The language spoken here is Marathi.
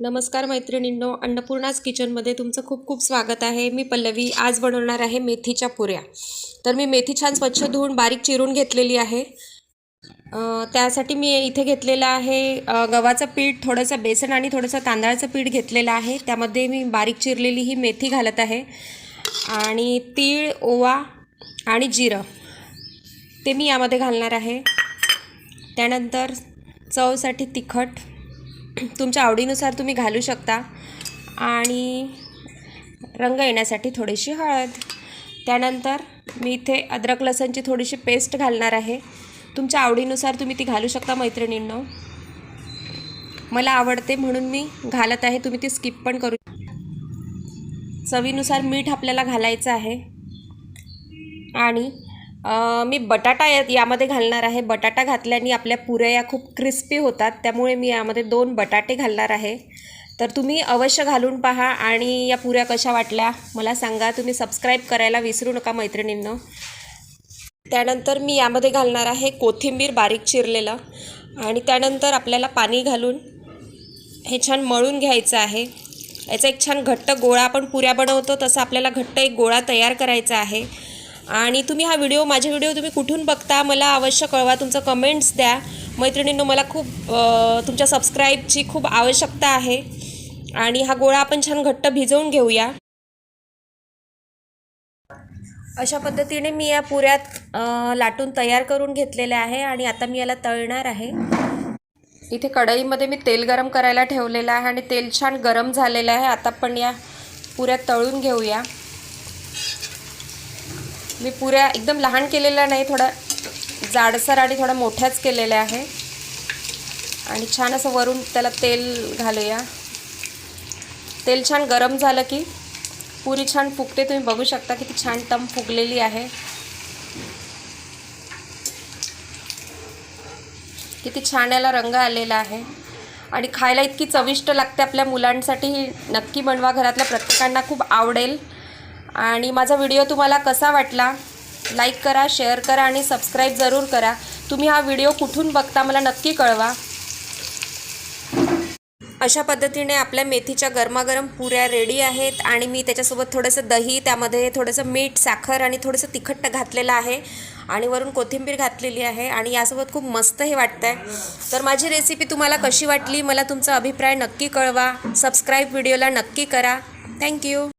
नमस्कार मैत्रिणींनो, अन्नपूर्णाज किचनमध्ये तुमचं खूप खूप स्वागत आहे। मी पल्लवी आज बनवणार आहे मेथीच्या पुऱ्या। तर मी मेथी छान स्वच्छ धुवून बारीक चिरून घेतलेली आहे। त्यासाठी मी इथे घेतलेला आहे गव्हाचं पीठ, थोडंसं बेसन आणि थोडंसं तांदळाचं पीठ घेतलेलं आहे। त्यामध्ये मी बारीक चिरलेली ही मेथी घालत आहे आणि तीळ, ओवा आणि जिरं ते मी यामध्ये घालणार आहे। त्यानंतर चवसाठी तिखट तुमच्या आवडीनुसार तुम्ही घालू शकता आणि रंग येण्यासाठी थोडीशी हळद। त्यानंतर मी इथे अद्रक लसणची थोडीशी पेस्ट घालणार आहे। तुमच्या आवडीनुसार तुम्ही ती घालू शकता मैत्रिणींनो। मला आवडते म्हणून मी घालत आहे, तुम्ही ती स्किप पण करू। चवीनुसार मीठ आपल्याला घालायचं आहे आणि मी बटाटा यामध्ये घालणार आहे। बटाटा घातल्याने आपल्या पुऱ्या या खूप क्रिस्पी होतात, त्यामुळे मी यामध्ये 2 बटाटे घालणार आहे। तर तुम्ही अवश्य घालून पहा आणि या पुऱ्या कशा वाटल्या मला सांगा। तुम्ही सबस्क्राईब करायला विसरू नका मैत्रिणींनो। त्यानंतर मी यामध्ये घालणार आहे कोथिंबीर बारीक चिरलेलं आणि त्यानंतर आपल्याला पाणी घालून हे छान मळून घ्यायचं आहे। याचा एक छान घट्ट गोळा, आपण पुऱ्या बनवतो तसं आपल्याला घट्ट एक गोळा तयार करायचा आहे। आणि तुम्ही माझे व्हिडिओ तुम्ही कुठून बघता मला अवश्य कळवा, तुमचं कमेंट्स द्या मैत्रिणींनो। मला खूप तुमच्या सबस्क्राईबची खूप आवश्यकता आहे आणि हा गोळा आपण छान घट्ट भिजवून घेऊया। अशा पद्धतीने मी या पुऱ्यात लाटून तयार करून घेतलेल्या आहे आणि आता मी याला तळणार आहे। इथे कढईमध्ये मी तेल गरम करायला ठेवलेलं आहे आणि तेल छान गरम झालेलं आहे। आता आपण या पुऱ्या तळून घेऊया। मी पुऱ्या एकदम लहान केलेल्या नाही, थोडा जाडसर आणि थोडा मोठ्याच केलेल्या आहे आणि छान असं वरून त्याला तेल घालूया। तेल छान गरम झालं की पुरी छान फुगते, तुम्ही बघू शकता किती छान टम फुगलेली आहे, किती छान याला रंग आलेला आहे आणि खायला इतकी चविष्ट लागते। आपल्या मुलांसाठी नक्की बनवा, घरातल्या प्रत्येकांना खूप आवडेल। आणि माझा व्हिडिओ तुम्हाला कसा वाटला लाईक करा, शेअर करा आणि सबस्क्राईब जरूर करा। तुम्ही हा व्हिडिओ कुठून बघता मला नक्की कळवा। अशा पद्धतीने आपल्या मेथीच्या गरमागरम पुऱ्या रेडी आहेत आणि मी त्याच्यासोबत थोडंसं दही, त्यामध्ये थोडंसं मीठ, साखर आणि थोडंसं तिखट घातलेलं आहे आणि वरून कोथिंबीर घातलेली आहे आणि यासोबत खूप मस्त हे वाटतंय। तर माझी रेसिपी तुम्हाला कशी वाटली मला तुमचा अभिप्राय नक्की कळवा। सबस्क्राईब व्हिडिओला नक्की करा। थँक्यू।